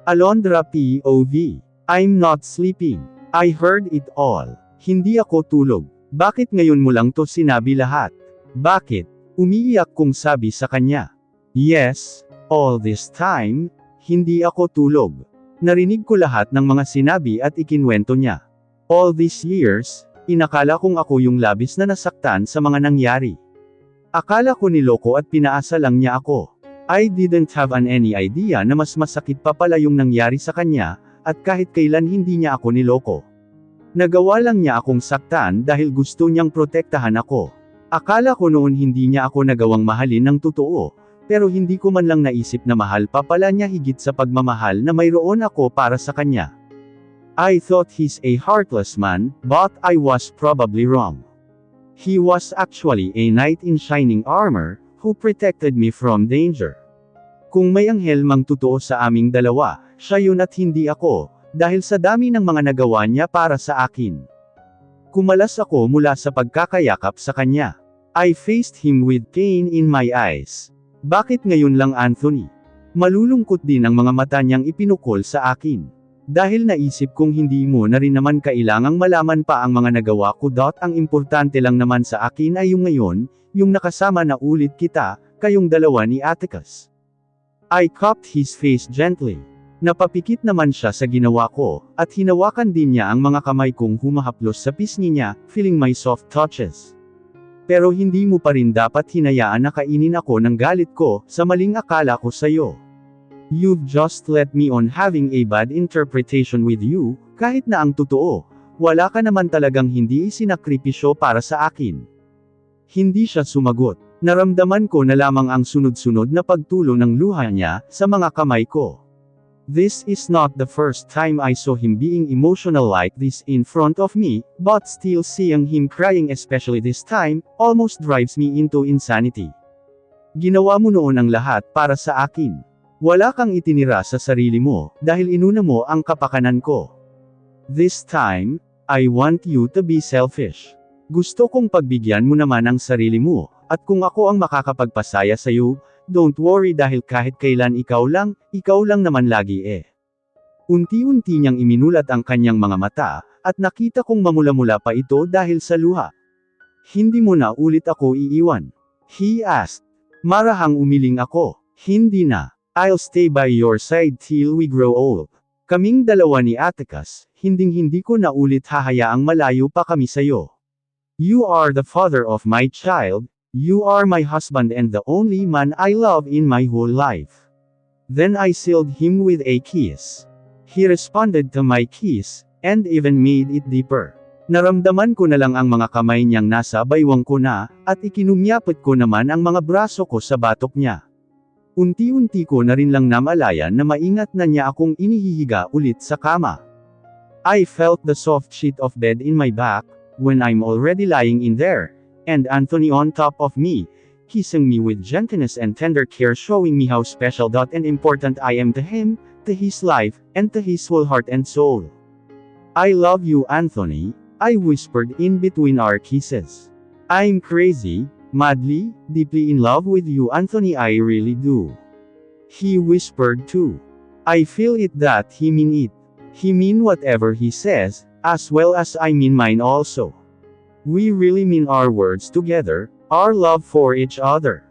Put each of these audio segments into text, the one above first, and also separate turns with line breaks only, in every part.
Alondra POV. I'm not sleeping. I heard it all. Hindi ako tulog. Bakit ngayon mo lang to sinabi lahat? Bakit? Umiiyak kong sabi sa kanya. Yes, all this time, hindi ako tulog. Narinig ko lahat ng mga sinabi at ikinwento niya. All these years, inakala kong ako yung labis na nasaktan sa mga nangyari. Akala ko niloko at pinaasa lang niya ako. I didn't have any idea na mas masakit pa pala yung nangyari sa kanya, at kahit kailan hindi niya ako niloko. Nagawa lang niya akong saktan dahil gusto niyang protektahan ako. Akala ko noon hindi niya ako nagawang mahalin ng totoo, pero hindi ko man lang naisip na mahal pa pala niya higit sa pagmamahal na mayroon ako para sa kanya. I thought he's a heartless man, but I was probably wrong. He was actually a knight in shining armor, who protected me from danger. Kung may anghel mang totoo sa aming dalawa, siya yun at hindi ako, dahil sa dami ng mga nagawa niya para sa akin. Kumalas ako mula sa pagkakayakap sa kanya. I faced him with pain in my eyes. Bakit ngayon lang, Anthony? Malulungkot din ang mga mata niyang ipinukol sa akin. Dahil naisip kong hindi mo na rin naman kailangang malaman pa ang mga nagawa ko. Ang importante lang naman sa akin ay yung ngayon, yung nakasama na ulit kita, kayong dalawa ni Atticus. I cupped his face gently. Napapikit naman siya sa ginawa ko, at hinawakan din niya ang mga kamay kong humahaplos sa pisngi niya, feeling my soft touches. Pero hindi mo pa rin dapat hinayaan na kainin ako ng galit ko, sa maling akala ko sa'yo. You've just let me on having a bad interpretation with you, kahit na ang totoo, wala ka naman talagang hindi isinakripisyo para sa akin. Hindi siya sumagot. Naramdaman ko na lamang ang sunod-sunod na pagtulo ng luha niya, sa mga kamay ko. This is not the first time I saw him being emotional like this in front of me, but still seeing him crying especially this time, almost drives me into insanity. Ginawa mo noon ang lahat para sa akin. Wala kang itinira sa sarili mo, dahil inuna mo ang kapakanan ko. This time, I want you to be selfish. Gusto kong pagbigyan mo naman ang sarili mo, at kung ako ang makakapagpasaya sa'yo, don't worry dahil kahit kailan ikaw lang naman lagi eh. Unti-unti niyang iminulat ang kanyang mga mata, at nakita kong mamula-mula pa ito dahil sa luha. Hindi mo na ulit ako iiwan? He asked. Marahang umiling ako. Hindi na. I'll stay by your side till we grow old. Kaming dalawa ni Atticus, hinding-hindi ko na ulit hahayaang malayo pa kami sayo. You are the father of my child, you are my husband and the only man I love in my whole life. Then I sealed him with a kiss. He responded to my kiss, and even made it deeper. Naramdaman ko na lang ang mga kamay niyang nasa baywang ko na, at ikinumyapit ko naman ang mga braso ko sa batok niya. Unti-unti ko na rin lang namalayan na maingat na niya akong inihihiga ulit sa kama. I felt the soft sheet of bed in my back, when I'm already lying in there, and Anthony on top of me, kissing me with gentleness and tender care, showing me how special and important I am to him, to his life, and to his whole heart and soul. I love you, Anthony, I whispered in between our kisses. I'm crazy, madly, deeply in love with you, Anthony, I really do. He whispered too. I feel it that he mean it. He mean whatever he says, as well as I mean mine also. We really mean our words together, our love for each other.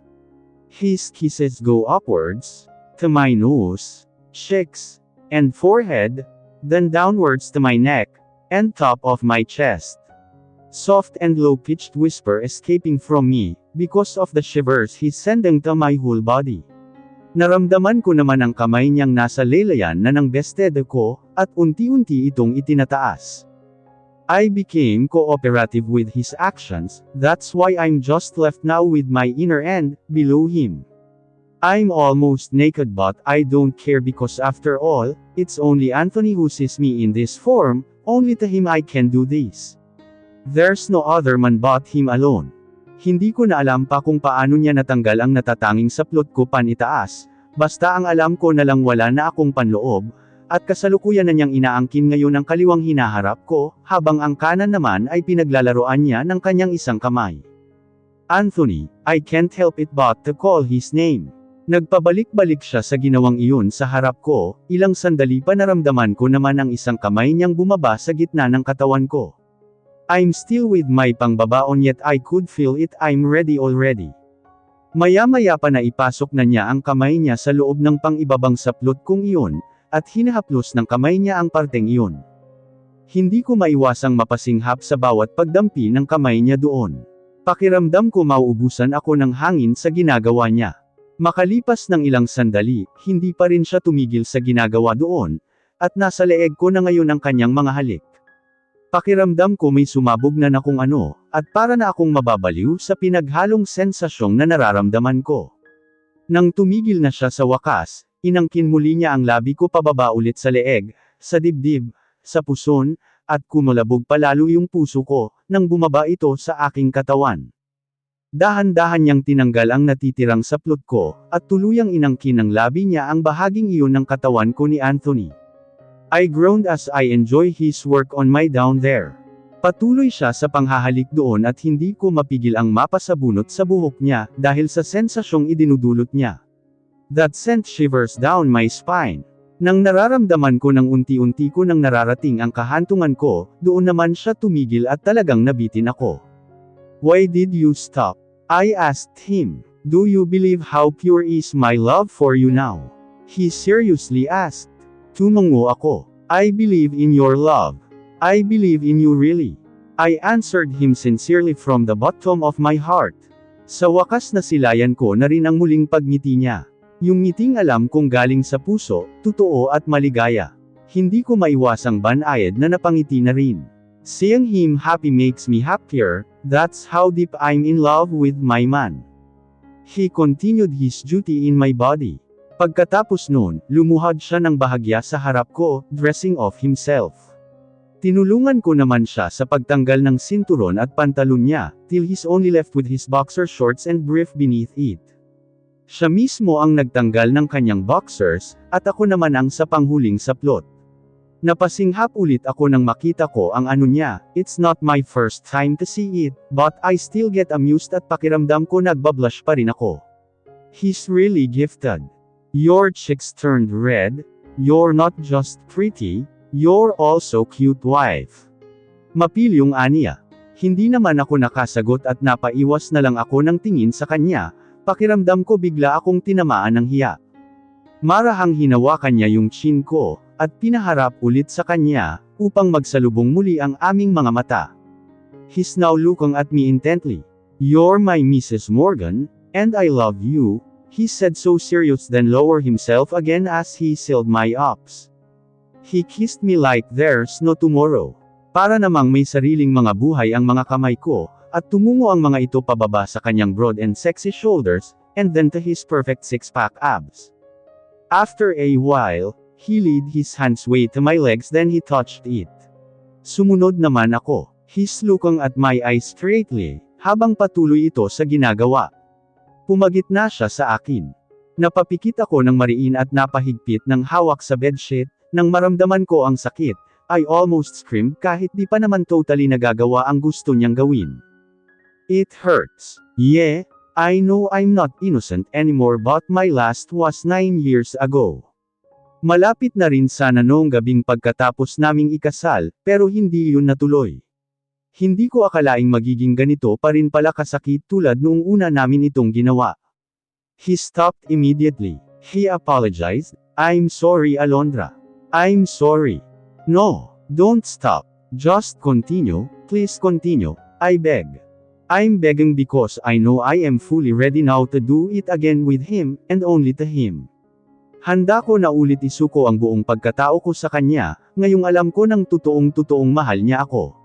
His kisses go upwards, to my nose, cheeks, and forehead, then downwards to my neck, and top of my chest. Soft and low-pitched whisper escaping from me, because of the shivers he's sending to my whole body. Naramdaman ko naman ang kamay niyang nasa laylayan na ng bested ko, at unti-unti itong itinataas. I became cooperative with his actions, that's why I'm just left now with my inner end, below him. I'm almost naked but I don't care because after all, it's only Anthony who sees me in this form, only to him I can do this. There's no other man but him alone. Hindi ko na alam pa kung paano niya natanggal ang natatanging saplot ko panitaas, basta ang alam ko na lang wala na akong panloob, at kasalukuyan na niyang inaangkin ngayon ang kaliwang hinaharap ko, habang ang kanan naman ay pinaglalaroan niya ng kanyang isang kamay. Anthony, I can't help it but to call his name. Nagpabalik-balik siya sa ginawang iyon sa harap ko, ilang sandali pa naramdaman ko naman ang isang kamay niyang bumaba sa gitna ng katawan ko. I'm still with my pangbabaon yet I could feel it, I'm ready already. Maya-maya pa na ipasok na niya ang kamay niya sa loob ng pang-ibabang saplot kong iyon, at hinahaplos ng kamay niya ang parteng iyon. Hindi ko maiwasang mapasinghap sa bawat pagdampi ng kamay niya doon. Pakiramdam ko mauubusan ako ng hangin sa ginagawa niya. Makalipas ng ilang sandali, hindi pa rin siya tumigil sa ginagawa doon, at nasa leeg ko na ngayon ang kanyang mga halik. Pakiramdam ko may sumabog na kung ano, at para na akong mababaliw sa pinaghalong sensasyong na nararamdaman ko. Nang tumigil na siya sa wakas, inangkin muli niya ang labi ko pababa ulit sa leeg, sa dibdib, sa puson, at kumulabog palalo yung puso ko, nang bumaba ito sa aking katawan. Dahan-dahan niyang tinanggal ang natitirang saplot ko, at tuluyang inangkin ng labi niya ang bahaging iyon ng katawan ko ni Anthony. I groaned as I enjoy his work on my down there. Patuloy siya sa panghahalik doon at hindi ko mapigil ang mapasabunot sa buhok niya, dahil sa sensasyong idinudulot niya. That sent shivers down my spine. Nang nararamdaman ko ng unti-unti ko nang nararating ang kahantungan ko, doon naman siya tumigil at talagang nabitin ako. Why did you stop? I asked him. Do you believe how pure is my love for you now? He seriously asked. Tumango ako. I believe in your love. I believe in you really. I answered him sincerely from the bottom of my heart. Sa wakas nasilayan ko na rin ang muling pagngiti niya. Yung ngiting alam kong galing sa puso, totoo at maligaya. Hindi ko maiwasang banayad na napangiti na rin. Seeing him happy makes me happier, that's how deep I'm in love with my man. He continued his duty in my body. Pagkatapos noon, lumuhad siya ng bahagya sa harap ko, dressing off himself. Tinulungan ko naman siya sa pagtanggal ng sinturon at pantalon niya, till he's only left with his boxer shorts and brief beneath it. Siya mismo ang nagtanggal ng kanyang boxers, at ako naman ang sa panghuling saplot. Napasinghap ulit ako nang makita ko ang ano niya, it's not my first time to see it, but I still get amused at pakiramdam ko nagbablush pa rin ako. He's really gifted. Your cheeks turned red, you're not just pretty, you're also cute wife. Mapilyong aniya. Hindi naman ako nakasagot at napaiwas na lang ako ng tingin sa kanya, pakiramdam ko bigla akong tinamaan ng hiya. Marahang hinawakan niya yung chin ko, at pinaharap ulit sa kanya, upang magsalubong muli ang aming mga mata. He's now looking at me intently. You're my Mrs. Morgan, and I love you, he said so serious, then lowered himself again as he sealed my ups. He kissed me like there's no tomorrow. Para namang may sariling mga buhay ang mga kamay ko, at tumungo ang mga ito pababa sa kanyang broad and sexy shoulders, and then to his perfect six-pack abs. After a while, he laid his hands way to my legs, then he touched it. Sumunod naman ako. He's looking at my eyes straightly, habang patuloy ito sa ginagawa. Pumagit na siya sa akin. Napapikit ako ng mariin at napahigpit ng hawak sa bedsheet, nang maramdaman ko ang sakit, I almost screamed kahit di pa naman totally nagagawa ang gusto niyang gawin. It hurts. Yeah, I know I'm not innocent anymore, but my last was 9 years ago. Malapit na rin sana noong gabing pagkatapos naming ikasal, pero hindi yun natuloy. Hindi ko akalaing magiging ganito pa rin pala kasakit tulad noong una namin itong ginawa. He stopped immediately. He apologized. I'm sorry, Alondra. I'm sorry. No, don't stop. Just continue, please continue, I beg. I'm begging because I know I am fully ready now to do it again with him, and only to him. Handa ko na ulit isuko ang buong pagkatao ko sa kanya, ngayong alam ko ng totoong mahal niya ako.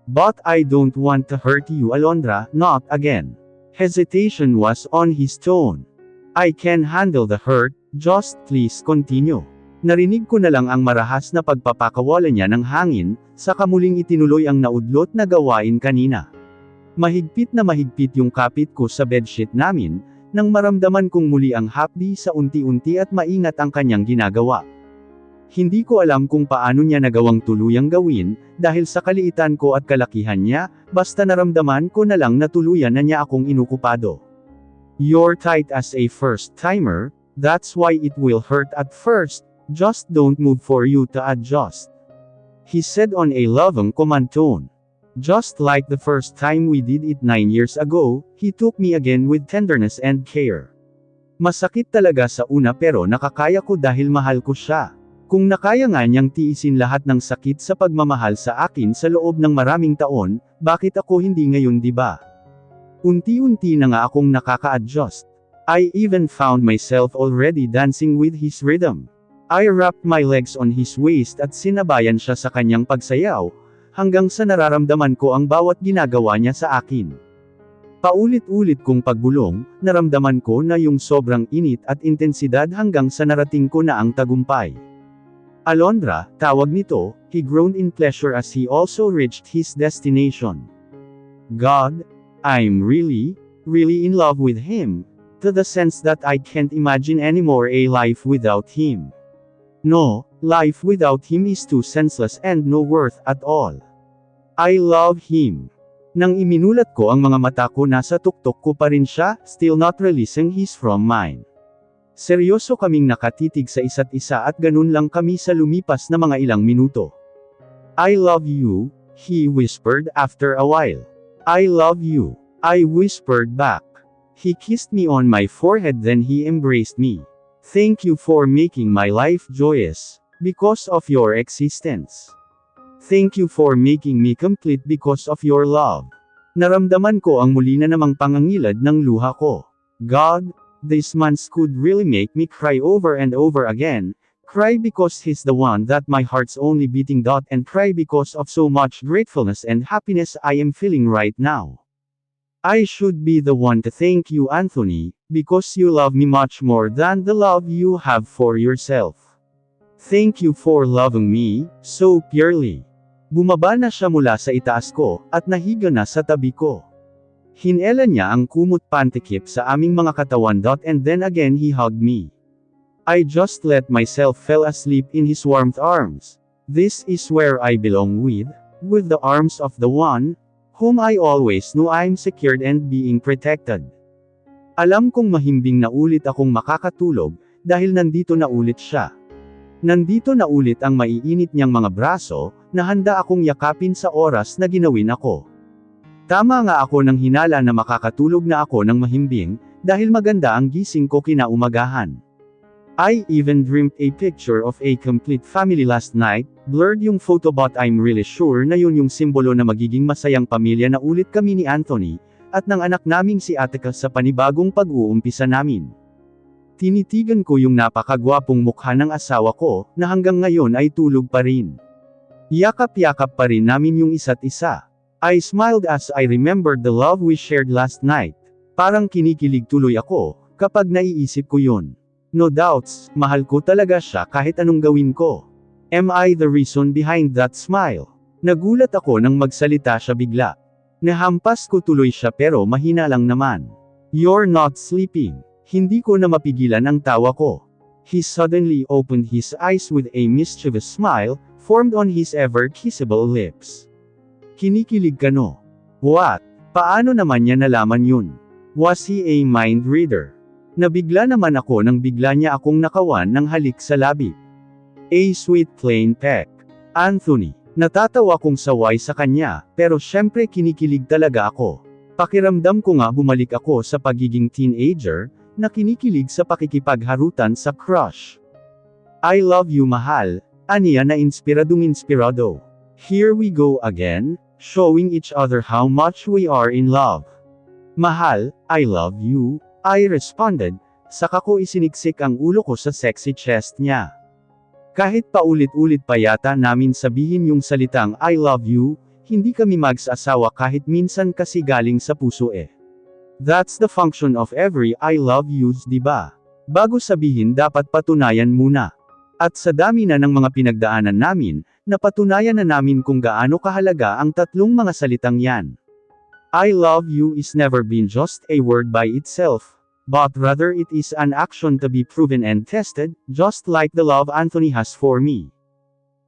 But I don't want to hurt you, Alondra, not again. Hesitation was on his tone. I can handle the hurt, just please continue. Narinig ko na lang ang marahas na pagpapakawala niya ng hangin, saka muling itinuloy ang naudlot na gawain kanina. Mahigpit na mahigpit yung kapit ko sa bedsheet namin, nang maramdaman kong muli ang hapdi sa unti-unti at maingat ang kanyang ginagawa. Hindi ko alam kung paano niya nagawang tuluyang gawin, dahil sa kaliitan ko at kalakihan niya, basta naramdaman ko na lang na tuluyan na niya akong inukupado. You're tight as a first-timer, that's why it will hurt at first, just don't move for you to adjust. He said on a loving command tone. Just like the first time we did it 9 years ago, he took me again with tenderness and care. Masakit talaga sa una pero nakakaya ko dahil mahal ko siya. Kung nakaya nga niyang tiisin lahat ng sakit sa pagmamahal sa akin sa loob ng maraming taon, bakit ako hindi ngayon diba? Unti-unti na nga akong nakaka-adjust. I even found myself already dancing with his rhythm. I wrapped my legs on his waist at sinabayan siya sa kanyang pagsayaw, hanggang sa nararamdaman ko ang bawat ginagawa niya sa akin. Paulit-ulit kong pagbulong, naramdaman ko na yung sobrang init at intensidad hanggang sa narating ko na ang tagumpay. Alondra, tawag nito, he groaned in pleasure as he also reached his destination. God, I'm really in love with him, to the sense that I can't imagine anymore a life without him. No, life without him is too senseless and no worth at all. I love him. Nang iminulat ko ang mga mata ko nasa tuktok ko pa rin siya, still not releasing his from mine. Seryoso kaming nakatitig sa isa't isa at ganun lang kami sa lumipas na mga ilang minuto. I love you, he whispered after a while. I love you, I whispered back. He kissed me on my forehead then he embraced me. Thank you for making my life joyous, because of your existence. Thank you for making me complete because of your love. Naramdaman ko ang muli na namang pangangilad ng luha ko. God, this man could really make me cry over and over again, cry because he's the one that my heart's only beating dot and cry because of so much gratefulness and happiness I am feeling right now. I should be the one to thank you Anthony, because you love me much more than the love you have for yourself. Thank you for loving me, so purely. Bumaba na siya mula sa itaas ko, at nahiga na sa tabi ko. Hinela niya ang kumot pantikip sa aming mga katawan and then again he hugged me. I just let myself fell asleep in his warm arms. This is where I belong with the arms of the one, whom I always knew I'm secured and being protected. Alam kong mahimbing na ulit akong makakatulog, dahil nandito na ulit siya. Nandito na ulit ang maiinit niyang mga braso, na handa akong yakapin sa oras na ginawin ako. Tama nga ako nang hinala na makakatulog na ako ng mahimbing, dahil maganda ang gising ko kinaumagahan. I even dreamt a picture of a complete family last night, blurred yung photo but I'm really sure na yun yung simbolo na magiging masayang pamilya na ulit kami ni Anthony, at ng anak naming si Attica sa panibagong pag-uumpisa namin. Tinitigan ko yung napakagwapong mukha ng asawa ko, na hanggang ngayon ay tulog pa rin. Yakap-yakap pa rin namin yung isa't isa. I smiled as I remembered the love we shared last night. Parang kinikilig tuloy ako, kapag naiisip ko yun. No doubts, mahal ko talaga siya kahit anong gawin ko. Am I the reason behind that smile? Nagulat ako nang magsalita siya bigla. Nahampas ko tuloy siya pero mahina lang naman. You're not sleeping. Hindi ko na mapigilan ang tawa ko. He suddenly opened his eyes with a mischievous smile, formed on his ever-kissable lips. Kinikilig ka no? What? Paano naman niya nalaman yun? Was he a mind reader? Nabigla naman ako nang bigla niya akong nakawan ng halik sa labi. A sweet plain peck. Anthony. Natatawa kong saway sa kanya, pero syempre kinikilig talaga ako. Pakiramdam ko nga bumalik ako sa pagiging teenager, na kinikilig sa pakikipagharutan sa crush. I love you mahal, aniya na inspirado. Here we go again, showing each other how much we are in love. Mahal, I love you, I responded, saka ko isiniksik ang ulo ko sa sexy chest niya. Kahit paulit-ulit pa yata namin sabihin yung salitang I love you, hindi kami mag-asawa kahit minsan kasi galing sa puso eh. That's the function of every I love yous diba? Bago sabihin dapat patunayan muna. At sa dami na ng mga pinagdaanan namin, napatunayan na namin kung gaano kahalaga ang tatlong mga salitang yan. I love you is never been just a word by itself, but rather it is an action to be proven and tested, just like the love Anthony has for me.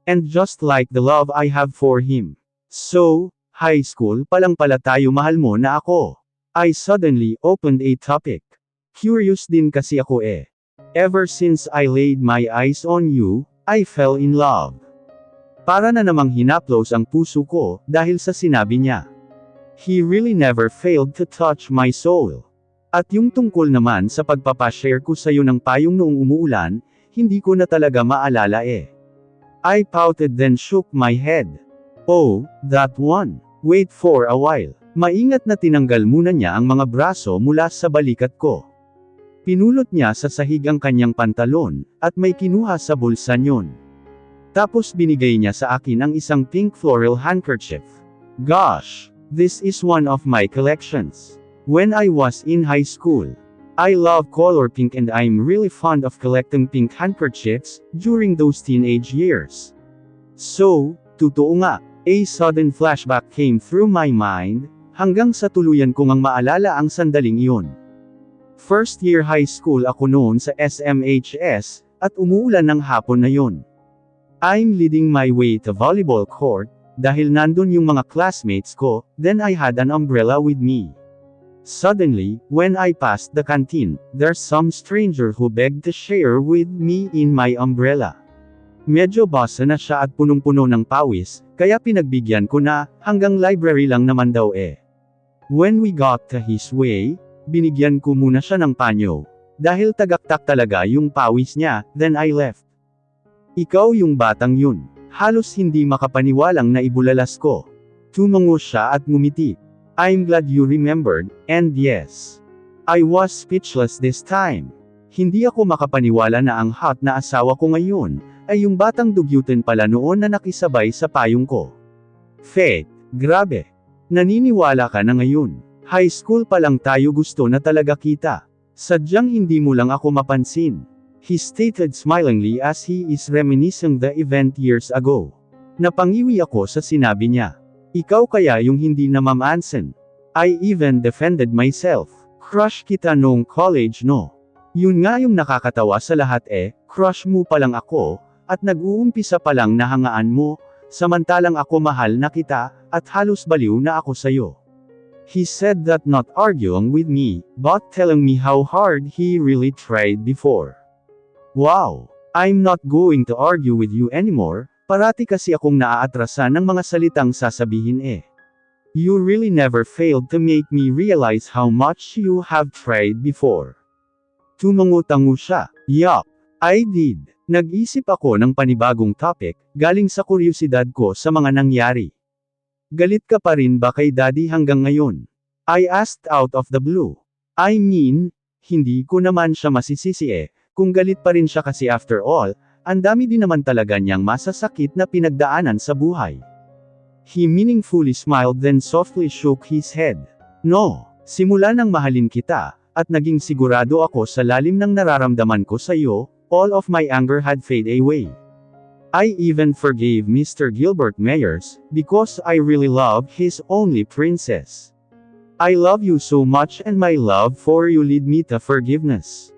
And just like the love I have for him. So, high school pa lang pala tayo mahal mo na ako. I suddenly opened a topic. Curious din kasi ako eh. Ever since I laid my eyes on you, I fell in love. Para na namang hinaplos ang puso ko, dahil sa sinabi niya. He really never failed to touch my soul. At yung tungkol naman sa pagpapashare ko sa'yo ng payong noong umuulan, hindi ko na talaga maalala eh. I pouted then shook my head. Oh, that one. Wait for a while. Maingat na tinanggal muna niya ang mga braso mula sa balikat ko. Pinulot niya sa sahig ang kanyang pantalon, at may kinuha sa bulsa niyon. Tapos binigay niya sa akin ang isang pink floral handkerchief. Gosh! This is one of my collections. When I was in high school, I love color pink and I'm really fond of collecting pink handkerchiefs during those teenage years. So, totoo nga, a sudden flashback came through my mind, hanggang sa tuluyan kong ang maalala ang sandaling iyon. First year high school ako noon sa SMHS, at umuulan ng hapon na yon. I'm leading my way to volleyball court, dahil nandun yung mga classmates ko, then I had an umbrella with me. Suddenly, when I passed the canteen, there's some stranger who begged to share with me in my umbrella. Medyo basa na siya at punong-puno ng pawis, kaya pinagbigyan ko na, hanggang library lang naman daw eh. When we got to his way, binigyan ko muna siya ng panyo. Dahil tagaktak talaga yung pawis niya, then I left. Ikaw yung batang yun. Halos hindi makapaniwalang na ibulalas ko. Tumango siya at ngumiti. I'm glad you remembered, and yes. I was speechless this time. Hindi ako makapaniwala na ang hot na asawa ko ngayon, ay yung batang dugyutin pala noon na nakisabay sa payong ko. Fate, grabe. Naniniwala ka na ngayon. High school pa lang tayo gusto na talaga kita. Sadyang hindi mo lang ako mapansin. He stated smilingly as he is reminiscing the event years ago. Napangiwi ako sa sinabi niya. Ikaw kaya yung hindi na mamansin. I even defended myself. Crush kita noong college no? Yun nga yung nakakatawa sa lahat eh, crush mo pa lang ako, at nag-uumpisa pa lang na hangaan mo, samantalang ako mahal na kita, at halos baliw na ako sayo. He said that not arguing with me, but telling me how hard he really tried before. Wow! I'm not going to argue with you anymore, parati kasi akong naaatrasan ng mga salitang sasabihin eh. You really never failed to make me realize how much you have tried before. Tumango-tango siya. Yup, I did. Nag-isip ako ng panibagong topic, galing sa kuryosidad ko sa mga nangyari. Galit ka pa rin ba kay daddy hanggang ngayon? I asked out of the blue. I mean, hindi ko naman siya masisisi eh, kung galit pa rin siya kasi after all, ang dami din naman talaga niyang masasakit na pinagdaanan sa buhay. He meaningfully smiled then softly shook his head. No, simula nang mahalin kita, at naging sigurado ako sa lalim ng nararamdaman ko sa iyo, all of my anger had faded away. I even forgave Mr. Gilbert Meyers, because I really love his only princess. I love you so much and my love for you lead me to forgiveness.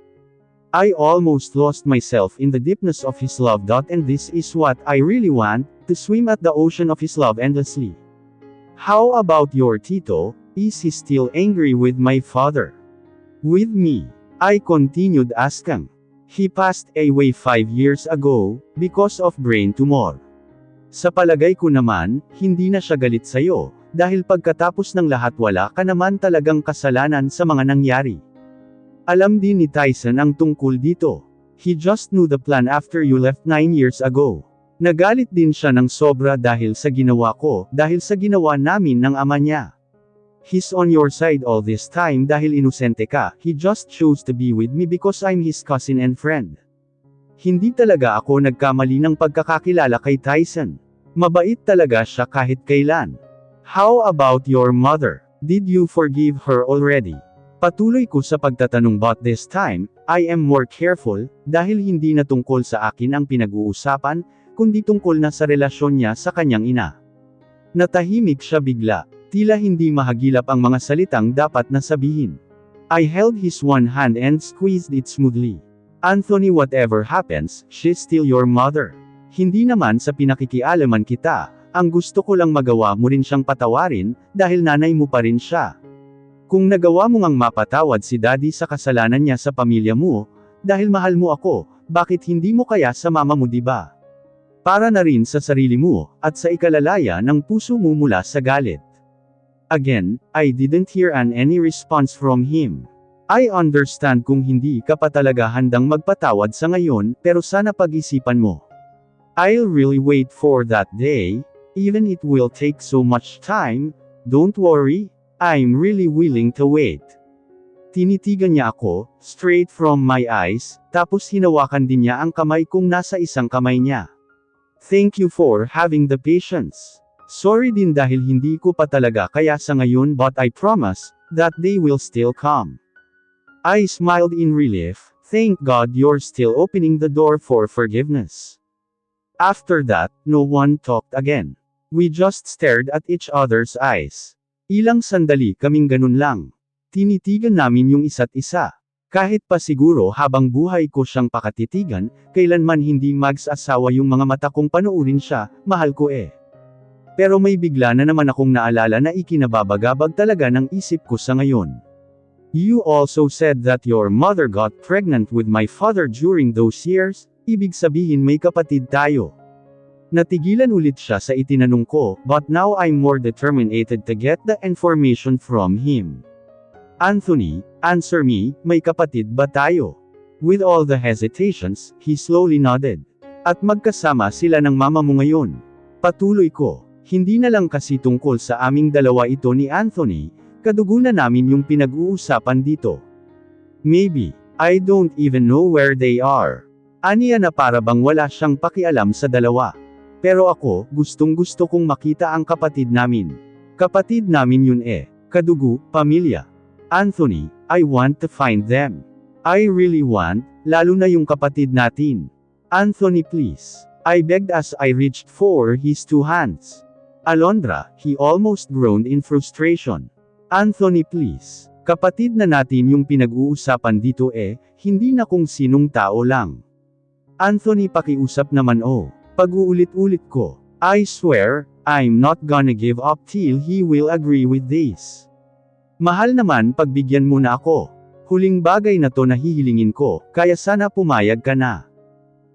I almost lost myself in the deepness of his love. And this is what I really want, to swim at the ocean of his love endlessly. How about your Tito, is he still angry with my father? With me? I continued asking. He passed away 5 years ago, because of brain tumor. Sa palagay ko naman, hindi na siya galit sa'yo, dahil pagkatapos ng lahat wala ka naman talagang kasalanan sa mga nangyari. Alam din ni Tyson ang tungkol dito. He just knew the plan after you left 9 years ago. Nagalit din siya ng sobra dahil sa ginawa ko, dahil sa ginawa namin ng ama niya. He's on your side all this time dahil inosente ka, he just chose to be with me because I'm his cousin and friend. Hindi talaga ako nagkamali ng pagkakakilala kay Tyson. Mabait talaga siya kahit kailan. How about your mother? Did you forgive her already? Patuloy ko sa pagtatanong but this time, I am more careful, dahil hindi na tungkol sa akin ang pinag-uusapan, kundi tungkol na sa relasyon niya sa kanyang ina. Natahimik siya bigla. Tila hindi mahagilap ang mga salitang dapat na sabihin. I held his one hand and squeezed it smoothly. Anthony, whatever happens, she's still your mother. Hindi naman sa pinakikialaman kita, ang gusto ko lang magawa mo rin siyang patawarin, dahil nanay mo pa rin siya. Kung nagawa mo ngang mapatawad si Daddy sa kasalanan niya sa pamilya mo, dahil mahal mo ako, bakit hindi mo kaya sa mama mo diba? Para na rin sa sarili mo, at sa ikalalaya ng puso mo mula sa galit. Again, I didn't hear any response from him. I understand kung hindi ka pa talaga handang magpatawad sa ngayon, pero sana pag-isipan mo. I'll really wait for that day, even it will take so much time, don't worry, I'm really willing to wait. Tinitigan niya ako, straight from my eyes, tapos hinawakan din niya ang kamay kong nasa isang kamay niya. Thank you for having the patience. Sorry din dahil hindi ko pa talaga kaya sa ngayon, but I promise, that day will still come. I smiled in relief, thank God you're still opening the door for forgiveness. After that, no one talked again. We just stared at each other's eyes. Ilang sandali kaming ganun lang. Tinitigan namin yung isa't isa. Kahit pa siguro habang buhay ko siyang pakatitigan, kailanman hindi mag-asawa yung mga mata kong panuurin siya, mahal ko eh. Pero may bigla na naman akong naalala na ikinababagabag talaga ng isip ko sa ngayon. You also said that your mother got pregnant with my father during those years, ibig sabihin may kapatid tayo. Natigilan ulit siya sa itinanong ko, but now I'm more determined to get the information from him. Anthony, answer me, may kapatid ba tayo? With all the hesitations, he slowly nodded. At magkasama sila ng mama mo ngayon. Patuloy ko, hindi na lang kasi tungkol sa aming dalawa ito ni Anthony, kadugo na namin yung pinag-uusapan dito. Maybe, I don't even know where they are. Aniya na para bang wala siyang pakialam sa dalawa. Pero ako, gustong-gusto kong makita ang kapatid namin. Kapatid namin yun eh. Kadugo, pamilya. Anthony, I want to find them. I really want, lalo na yung kapatid natin. Anthony please. I begged as I reached for his two hands. Alondra, he almost groaned in frustration. Anthony please. Kapatid na natin yung pinag-uusapan dito eh, hindi na kung sinong tao lang. Anthony pakiusap naman oh. Pag-uulit-ulit ko. I swear, I'm not gonna give up till he will agree with this. Mahal naman pagbigyan mo na ako. Huling bagay na to na hihilingin ko, kaya sana pumayag ka na.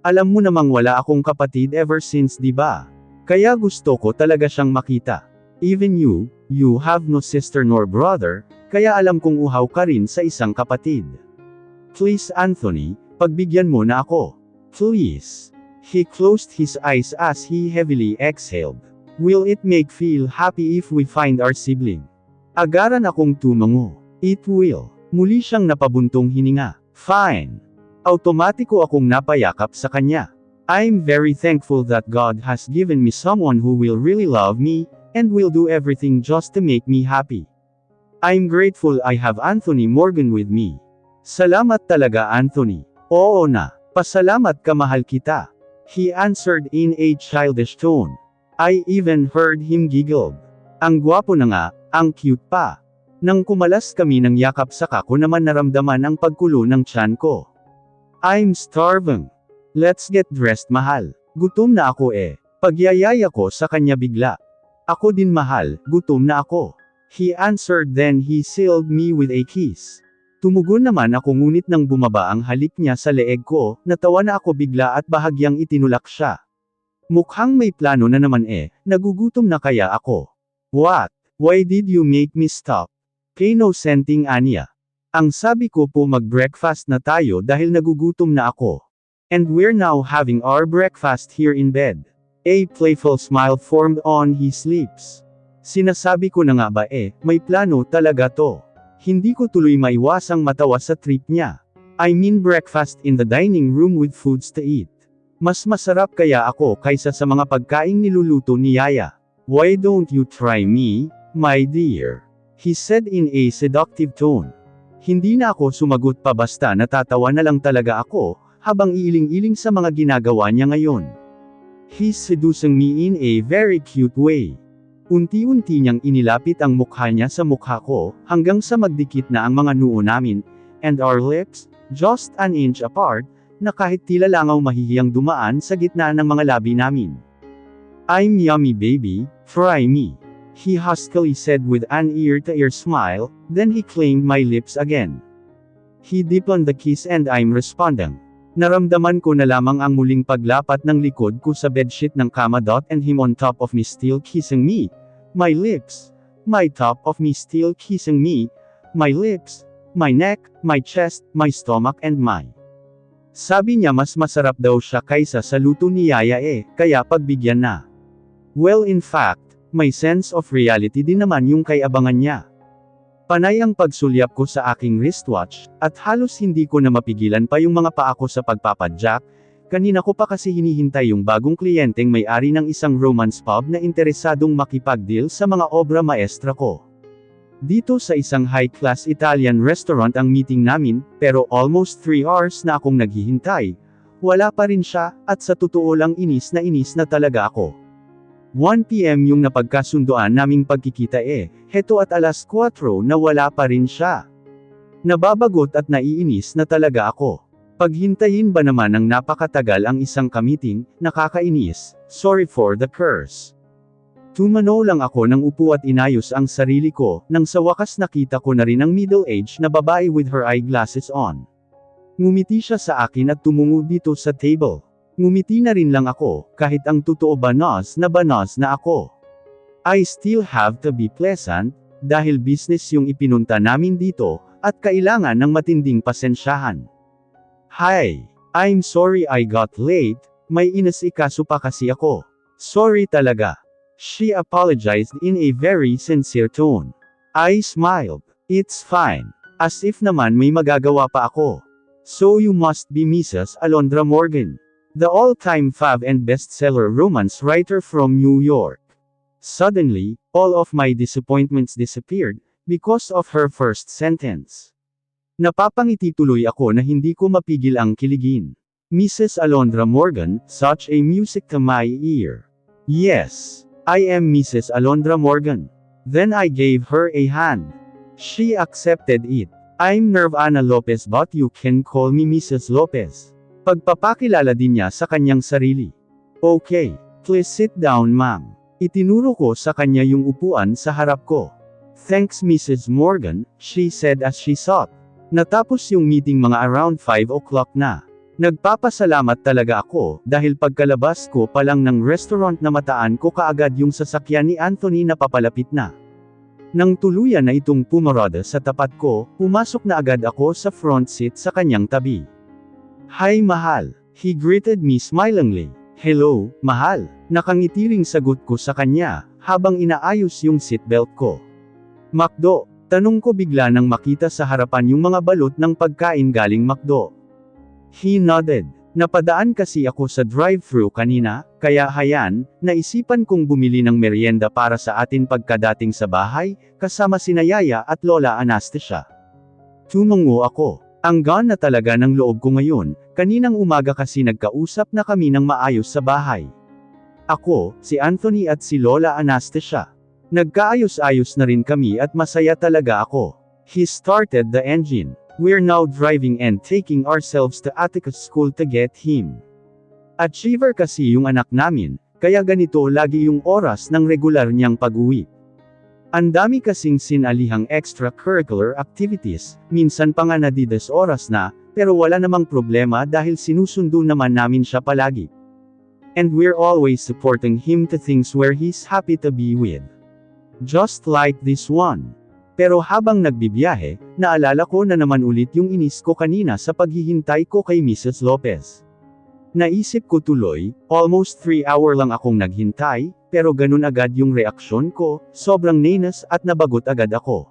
Alam mo namang wala akong kapatid ever since diba? Kaya gusto ko talaga siyang makita. Even you have no sister nor brother, kaya alam kong uhaw ka rin sa isang kapatid. Please Anthony, pagbigyan mo na ako. Please. He closed his eyes as he heavily exhaled. Will it make feel happy if we find our sibling? Agaran akong tumango. It will. Muli siyang napabuntong hininga. Fine. Automatiko akong napayakap sa kanya. I'm very thankful that God has given me someone who will really love me, and will do everything just to make me happy. I'm grateful I have Anthony Morgan with me. Salamat talaga Anthony. Oo na. Pasalamat ka mahal kita. He answered in a childish tone. I even heard him giggle. Ang gwapo na nga, ang cute pa. Nang kumalas kami ng yakap saka ko naman naramdaman ang pagkulo ng tiyan ko. I'm starving. Let's get dressed mahal. Gutom na ako eh. Pagyayaya ko sa kanya bigla. Ako din mahal, gutom na ako. He answered then he sealed me with a kiss. Tumugon naman ako ngunit nang bumaba ang halik niya sa leeg ko, natawa na ako bigla at bahagyang itinulak siya. Mukhang may plano na naman eh, nagugutom na kaya ako. What? Why did you make me stop? Kay no senting anya. Ang sabi ko po mag-breakfast na tayo dahil nagugutom na ako. And we're now having our breakfast here in bed. A playful smile formed on his lips. Sinasabi ko na nga ba eh, may plano talaga to. Hindi ko tuloy maiwasang matawa sa trip niya. I mean breakfast in the dining room with foods to eat. Mas masarap kaya ako kaysa sa mga pagkaing niluluto ni Yaya. Why don't you try me, my dear? He said in a seductive tone. Hindi na ako sumagot pa basta natatawa na lang talaga ako, habang iiling-iling sa mga ginagawa niya ngayon. He's seducing me in a very cute way. Unti-unti niyang inilapit ang mukha niya sa mukha ko, hanggang sa magdikit na ang mga noo namin, and our lips, just an inch apart, na kahit tila langaw mahihiyang dumaan sa gitna ng mga labi namin. I'm yummy baby, try me. he huskily said with an ear-to-ear smile, then he claimed my lips again. He deepened the kiss and I'm responding. Naramdaman ko na lamang ang muling paglapat ng likod ko sa bedsheet ng kama. And him on top of me still kissing me. My lips. My top of me still kissing me. My lips. My neck, my chest, my stomach and my. Sabi niya mas masarap daw siya kaysa sa luto ni Yaya kaya pagbigyan na. Well in fact, may sense of reality din naman yung kay abangan niya. Panay ang pagsulyap ko sa aking wristwatch, at halos hindi ko na mapigilan pa yung mga paa ko sa pagpapadyak. Kanina ko pa kasi hinihintay yung bagong kliyenteng may-ari ng isang romance pub na interesadong makipag-deal sa mga obra maestra ko. Dito sa isang high-class Italian restaurant ang meeting namin, pero almost 3 hours na akong naghihintay. Wala pa rin siya, at sa totoo lang inis na talaga ako. 1 PM yung napagkasundoan naming pagkikita heto at alas 4 na wala pa rin siya. Nababagot at naiinis na talaga ako. Paghintayin ba naman ng napakatagal ang isang kamiting, nakakainis, sorry for the curse. Tumano lang ako ng upo at inayos ang sarili ko, nang sa wakas nakita ko na rin ang middle-aged na babae with her eyeglasses on. Ngumiti siya sa akin at tumungo dito sa table. Ngumiti na rin lang ako, kahit ang totoo banas na ako. I still have to be pleasant, dahil business yung ipinunta namin dito, at kailangan ng matinding pasensyahan. Hi, I'm sorry I got late, may inasikaso pa kasi ako. Sorry talaga. She apologized in a very sincere tone. I smiled. It's fine. As if naman may magagawa pa ako. So you must be Mrs. Alondra Morgan. The all-time fave and bestseller romance writer from New York. Suddenly, all of my disappointments disappeared, because of her first sentence. Napapangiti tuloy ako na hindi ko mapigil ang kiligin. Mrs. Alondra Morgan, such a music to my ear. Yes. I am Mrs. Alondra Morgan. Then I gave her a hand. She accepted it. I'm Nirvana Lopez but you can call me Mrs. Lopez. Pagpapakilala din niya sa kanyang sarili. Okay, please sit down ma'am. Itinuro ko sa kanya yung upuan sa harap ko. Thanks Mrs. Morgan, she said as she sat. Natapos yung meeting mga around 5 o'clock na. Nagpapasalamat talaga ako, dahil pagkalabas ko pa lang ng restaurant na mataan ko kaagad yung sasakyan ni Anthony na papalapit na. Nang tuluyan na itong pumarada sa tapat ko, pumasok na agad ako sa front seat sa kanyang tabi. Hi mahal, he greeted me smilingly. Hello, mahal, nakangiti ring sagot ko sa kanya, habang inaayos yung seatbelt ko. McDo, tanong ko bigla nang makita sa harapan yung mga balot ng pagkain galing McDo. He nodded. Napadaan kasi ako sa drive-thru kanina, kaya hayan, naisipan kong bumili ng merienda para sa atin pagkadating sa bahay, kasama sina Yaya at Lola Anastasia. Tumungo ako. Ang gaan na talaga ng loob ko ngayon, kaninang umaga kasi nagkausap na kami ng maayos sa bahay. Ako, si Anthony at si Lola Anastasia. Nagkaayos-ayos na rin kami at masaya talaga ako. He started the engine. We're now driving and taking ourselves to Atticus School to get him. Achiever kasi yung anak namin, kaya ganito lagi yung oras ng regular niyang pag-uwi. Ang dami kasing sinalihang extracurricular activities, minsan pa nga nadidas oras na, pero wala namang problema dahil sinusundo naman namin siya palagi. And we're always supporting him to things where he's happy to be with. Just like this one. Pero habang nagbibiyahe, naalala ko na naman ulit yung inis ko kanina sa paghihintay ko kay Mrs. Lopez. Naisip ko tuloy, almost 3 hour lang akong naghintay, pero ganun agad yung reaksyon ko, sobrang nainis at nabagot agad ako.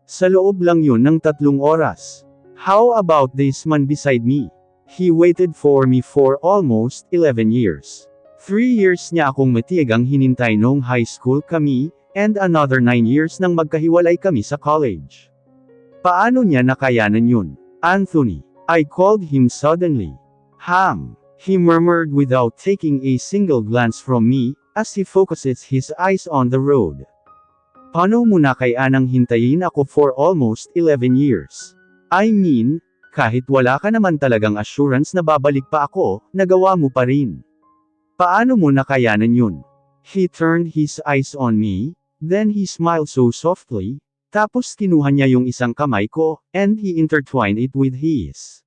Sa loob lang yun ng 3 oras. How about this man beside me? He waited for me for almost 11 years. 3 years niya akong matiyagang hinintay noong high school kami, and another 9 years nang magkahiwalay kami sa college. Paano niya nakayanan yun? Anthony. I called him suddenly. He murmured without taking a single glance from me, as he focuses his eyes on the road. Paano mo nakayanang hintayin ako for almost 11 years? I mean, kahit wala ka naman talagang assurance na babalik pa ako, nagawa mo pa rin. Paano mo nakayanan yun? He turned his eyes on me. Then he smiled so softly, tapos kinuha niya yung isang kamay ko, and he intertwined it with his.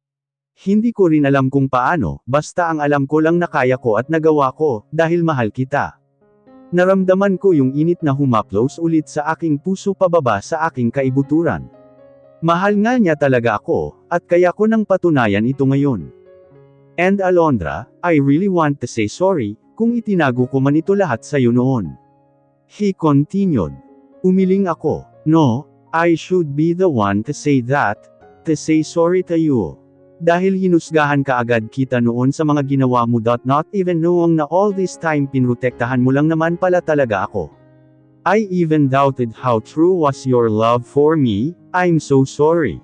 Hindi ko rin alam kung paano, basta ang alam ko lang na kaya ko at nagawa ko, dahil mahal kita. Naramdaman ko yung init na humaplos ulit sa aking puso pababa sa aking kaibuturan. Mahal nga niya talaga ako, at kaya ko nang patunayan ito ngayon. And Alondra, I really want to say sorry, kung itinago ko man ito lahat sa'yo noon. He continued. Umiling ako. No, I should be the one to say that, to say sorry to you. Dahil hinusgahan ka agad kita noon sa mga ginawa mo. Not even knowing na all this time pinrotektahan mo lang naman pala talaga ako. I even doubted how true was your love for me. I'm so sorry.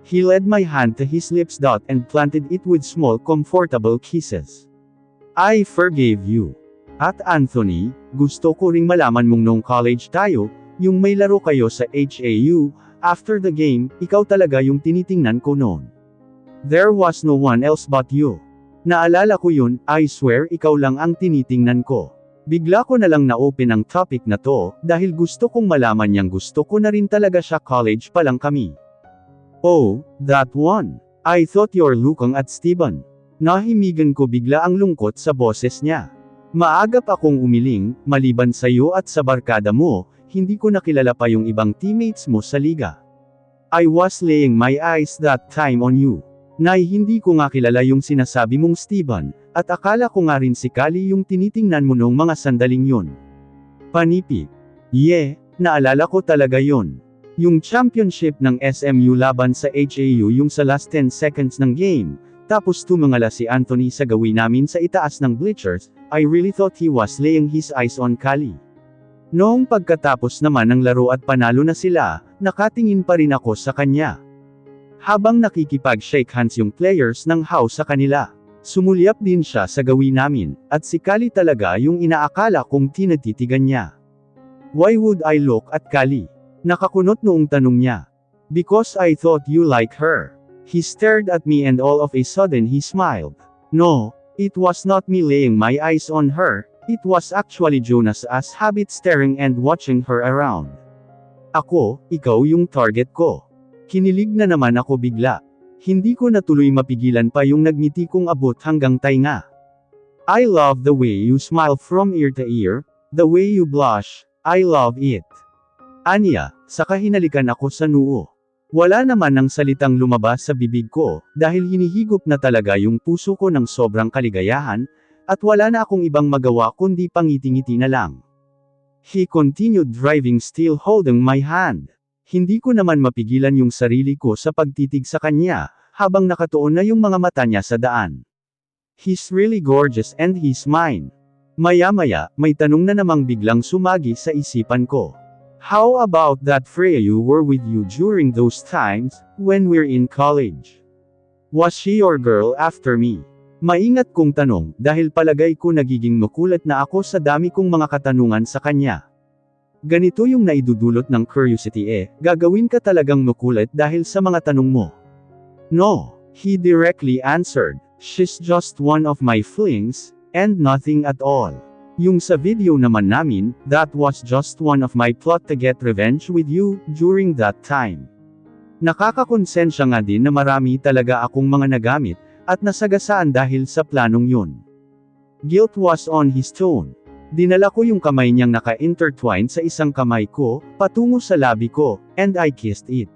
He led my hand to his lips. And planted it with small comfortable kisses. I forgave you. At Anthony, gusto ko ring malaman mong nung college tayo, yung may laro kayo sa HAU, after the game, ikaw talaga yung tinitingnan ko noon. There was no one else but you. Naalala ko yun, I swear ikaw lang ang tinitingnan ko. Bigla ko na lang na-open ang topic na to, dahil gusto kong malaman niyang gusto ko na rin talaga siya college pa lang kami. Oh, that one. I thought you're looking at Steven. Nahimigan ko bigla ang lungkot sa boses niya. Maagap akong umiling, maliban sa iyo at sa barkada mo, hindi ko nakilala pa yung ibang teammates mo sa liga. I was laying my eyes that time on you. Nay hindi ko nga kilala yung sinasabi mong Steven, at akala ko nga rin si Kali yung tinitingnan mo nung mga sandaling yun. Panipik. Yeah, naalala ko talaga yun. Yung championship ng SMU laban sa HAU yung sa last 10 seconds ng game, tapos tumangala si Anthony sa gawin namin sa itaas ng bleachers, I really thought he was laying his eyes on Kali. Noong pagkatapos naman ng laro at panalo na sila, nakatingin pa rin ako sa kanya. Habang nakikipag-shake hands yung players ng house sa kanila, sumulyap din siya sa gawin namin, at si Kali talaga yung inaakala kong tinatitigan niya. Why would I look at Kali? Nakakunot noong tanong niya. Because I thought you like her. He stared at me and all of a sudden he smiled. No, it was not me laying my eyes on her. It was actually Jonas as habit staring and watching her around. Ako, ikaw yung target ko. Kinilig na naman ako bigla. Hindi ko natuloy mapigilan pa yung nagngiti kong abot hanggang tainga. I love the way you smile from ear to ear, the way you blush, I love it. Anya, saka hinalikan ako sa noo. Wala naman ng salitang lumabas sa bibig ko, dahil hinihigop na talaga yung puso ko ng sobrang kaligayahan, at wala na akong ibang magawa kundi pangiti-ngiti na lang. He continued driving still holding my hand. Hindi ko naman mapigilan yung sarili ko sa pagtitig sa kanya, habang nakatuon na yung mga mata niya sa daan. He's really gorgeous and he's mine. Maya-maya, may tanong na namang biglang sumagi sa isipan ko. How about that Freya you were with you during those times, when we're in college? Was she your girl after me? Maingat kong tanong, dahil palagay ko nagiging makulat na ako sa dami kong mga katanungan sa kanya. Ganito yung naidudulot ng curiosity gagawin ka talagang makulat dahil sa mga tanong mo. No, he directly answered, she's just one of my flings, and nothing at all. Yung sa video naman namin, that was just one of my plot to get revenge with you, during that time. Nakakakonsensya nga din na marami talaga akong mga nagamit, at nasagasaan dahil sa planong yun. Guilt was on his tone. Dinala ko yung kamay niyang naka-intertwine sa isang kamay ko, patungo sa labi ko, and I kissed it.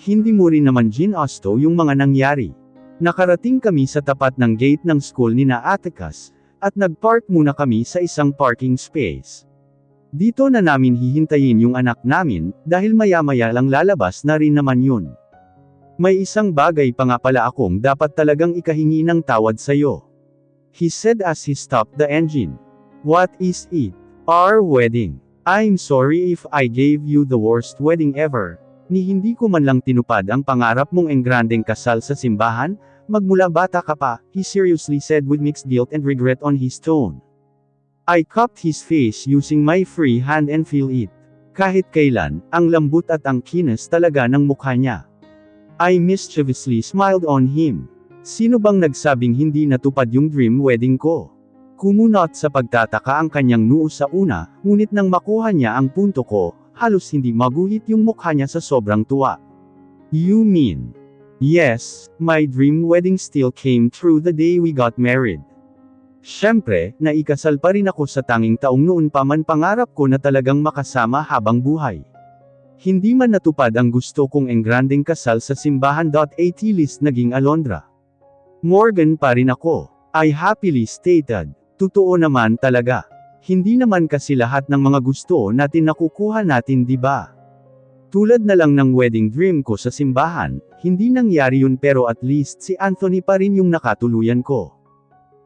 Hindi mo rin naman ginasto yung mga nangyari. Nakarating kami sa tapat ng gate ng school ni na Atticus, at nagpark muna kami sa isang parking space. Dito na namin hihintayin yung anak namin, dahil maya-maya lang lalabas na rin naman yun. May isang bagay pa nga pala akong dapat talagang ikahingi ng tawad sa'yo. He said as he stopped the engine. What is it? Our wedding. I'm sorry if I gave you the worst wedding ever. Ni hindi ko man lang tinupad ang pangarap mong engrandeng kasal sa simbahan, magmula bata ka pa, he seriously said with mixed guilt and regret on his tone. I cupped his face using my free hand and feel it. Kahit kailan, ang lambot at ang kinis talaga ng mukha niya. I mischievously smiled on him. Sino bang nagsabing hindi natupad yung dream wedding ko? Kumunot sa pagtataka ang kanyang noo sa una, ngunit nang makuha niya ang punto ko, halos hindi maguhit yung mukha niya sa sobrang tuwa. You mean? Yes, my dream wedding still came true the day we got married. Siyempre, naikasal pa rin ako sa tanging taong noon pa man pangarap ko na talagang makasama habang buhay. Hindi man natupad ang gusto kong engrandeng kasal sa simbahan. At least naging Alondra Morgan pa rin ako. I happily stated. Totoo naman talaga. Hindi naman kasi lahat ng mga gusto natin nakukuha natin, di ba? Tulad na lang ng wedding dream ko sa simbahan, hindi nangyari yun, pero at least si Anthony pa rin yung nakatuluyan ko.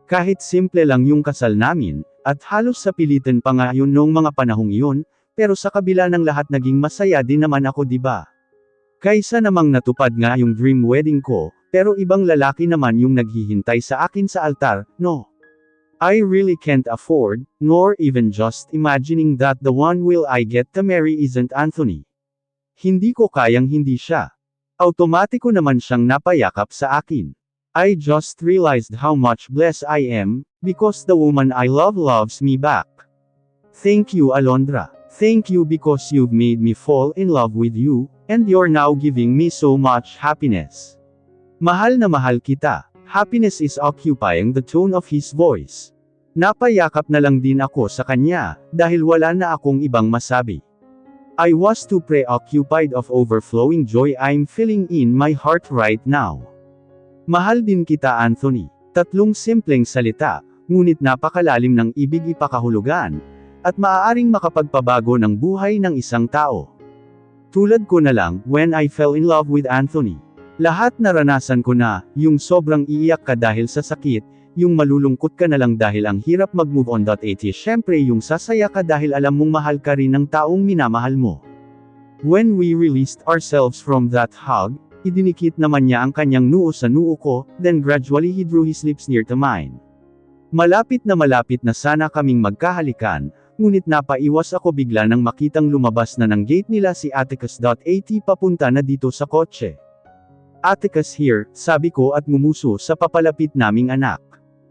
Kahit simple lang yung kasal namin, at halos sa pilitan pa nga yun noong mga panahong iyon, pero sa kabila ng lahat naging masaya din naman ako, di ba? Kaysa namang natupad nga yung dream wedding ko, pero ibang lalaki naman yung naghihintay sa akin sa altar, no? I really can't afford, nor even just imagining that the one will I get to marry isn't Anthony. Hindi ko kayang hindi siya. Automatiko naman siyang napayakap sa akin. I just realized how much blessed I am, because the woman I love loves me back. Thank you, Alondra. Thank you because you've made me fall in love with you, and you're now giving me so much happiness. Mahal na mahal kita. Happiness is occupying the tone of his voice. Napayakap na lang din ako sa kanya, dahil wala na akong ibang masabi. I was too preoccupied of overflowing joy I'm feeling in my heart right now. Mahal din kita, Anthony. Tatlong simpleng salita, ngunit napakalalim ng ibig ipakahulugan, at maaaring makapagpabago ng buhay ng isang tao. Tulad ko na lang, when I fell in love with Anthony. Lahat naranasan ko na, yung sobrang iiyak ka dahil sa sakit, yung malulungkot ka na lang dahil ang hirap mag-move on. Syempre yung sasaya ka dahil alam mong mahal ka rin ng taong minamahal mo. When we released ourselves from that hug, idinikit naman niya ang kanyang noo sa noo ko, then gradually he drew his lips near to mine. Malapit na sana kaming magkahalikan, ngunit napaiwas ako bigla nang makitang lumabas na ng gate nila si Atticus. Papunta na dito sa kotse. Atticus here, sabi ko at ngumuso sa papalapit naming anak.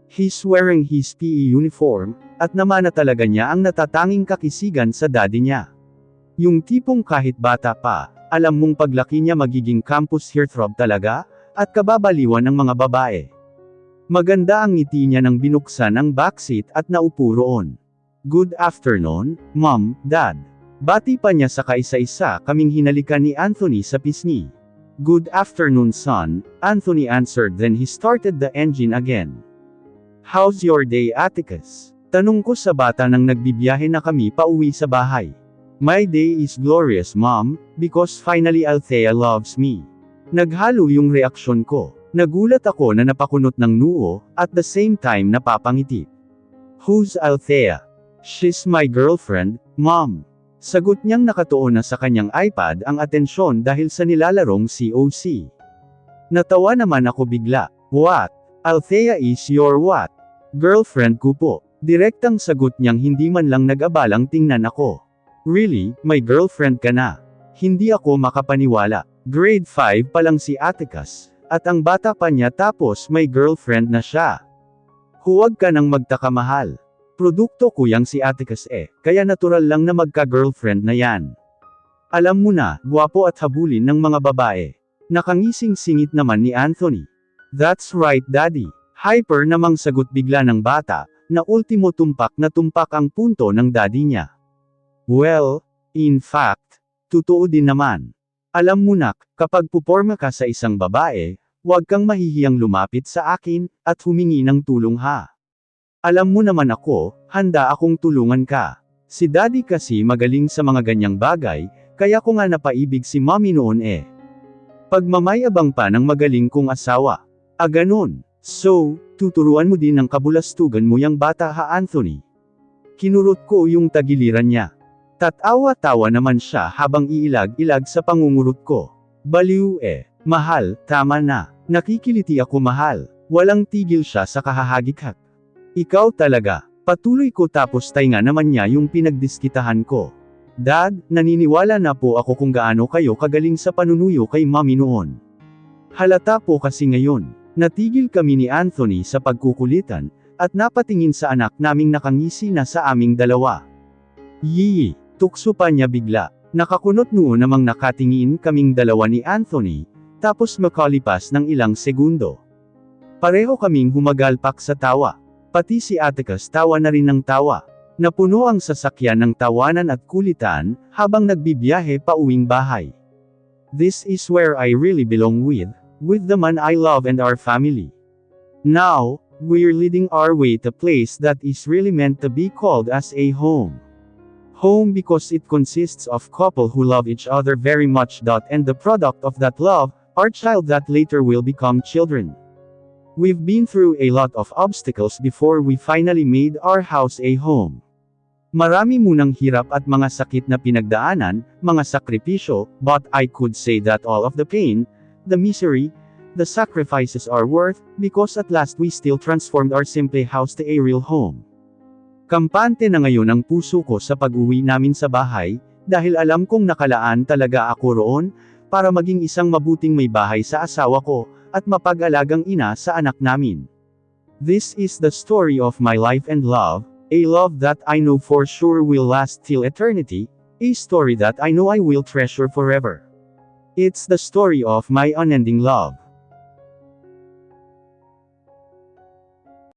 He's wearing his PE uniform, at namana talaga niya ang natatanging kakisigan sa daddy niya. Yung tipong kahit bata pa, alam mong paglaki niya magiging campus heartthrob talaga, at kababaliwan ng mga babae. Maganda ang ngiti niya nang binuksan ang backseat at naupo roon. Good afternoon, Mom, Dad. Bati pa niya sa kaisa-isa kaming hinalikan ni Anthony sa pisngi. Good afternoon, son, Anthony answered, then he started the engine again. How's your day, Atticus? Tanong ko sa bata nang nagbibiyahe na kami pauwi sa bahay. My day is glorious, Mom, because finally Althea loves me. Naghalo yung reaksyon ko. Nagulat ako na napakunot ng noo, at the same time napapangiti. Who's Althea? She's my girlfriend, Mom. Sagot niyang nakatuon na sa kanyang iPad ang atensyon dahil sa nilalarong COC. Natawa naman ako bigla. What? Althea is your what? Girlfriend ko po. Direktang sagot niyang hindi man lang nag-abalang tingnan ako. Really, my girlfriend ka na? Hindi ako makapaniwala. Grade 5 pa lang si Atticus, at ang bata pa niya tapos may girlfriend na siya. Huwag ka nang magtaka, mahal. Produkto ko yang si Atticus kaya natural lang na magka-girlfriend na yan. Alam mo na, gwapo at habulin ng mga babae. Nakangising singit naman ni Anthony. That's right, Daddy. Hyper namang sagot bigla ng bata, na ultimo tumpak na tumpak ang punto ng daddy niya. Well, in fact, totoo din naman. Alam mo nak, kapag puporma ka sa isang babae, huwag kang mahihiyang lumapit sa akin, at humingi ng tulong ha. Alam mo naman ako, handa akong tulungan ka. Si Daddy kasi magaling sa mga ganyang bagay, kaya ko nga napaibig si Mommy noon Pagmamayabang pa ng magaling kong asawa. Ganon. So, tuturuan mo din ng kabulastugan mo yang bata ha, Anthony? Kinurot ko yung tagiliran niya. Tatawa-tawa naman siya habang iilag-ilag sa pangungurot ko. Baliw Mahal, tama na. Nakikiliti ako, mahal. Walang tigil siya sa kahahagikak. Ikaw talaga. Patuloy ko tapos tainga naman niya yung pinagdiskitahan ko. Dad, naniniwala na po ako kung gaano kayo kagaling sa panunuyo kay Mommy noon. Halata po kasi ngayon. Natigil kami ni Anthony sa pagkukulitan, At napatingin sa anak naming nakangisi na sa aming dalawa. Yee! Tukso pa niya bigla. Nakakunot noon namang nakatingin kaming dalawa ni Anthony, tapos makalipas ng ilang segundo. Pareho kaming humagalpak sa tawa. Pati si Atticus tawa na rin ng tawa. Napuno ang sasakyan ng tawanan at kulitan, habang nagbibiyahe pa uwing bahay. This is where I really belong with the man I love and our family. Now, we're leading our way to a place that is really meant to be called as a home. Home because it consists of couple who love each other very much. And the product of that love, our child that later will become children. We've been through a lot of obstacles before we finally made our house a home. Marami munang hirap at mga sakit na pinagdaanan, mga sakripisyo, but I could say that all of the pain, the misery, the sacrifices are worth, because at last we still transformed our simple house to a real home. Kampante na ngayon ang puso ko sa pag-uwi namin sa bahay, dahil alam kong nakalaan talaga ako roon, para maging isang mabuting may bahay sa asawa ko, at mapag-alagang ina sa anak namin. This is the story of my life and love, a love that I know for sure will last till eternity, a story that I know I will treasure forever. It's the story of my unending love.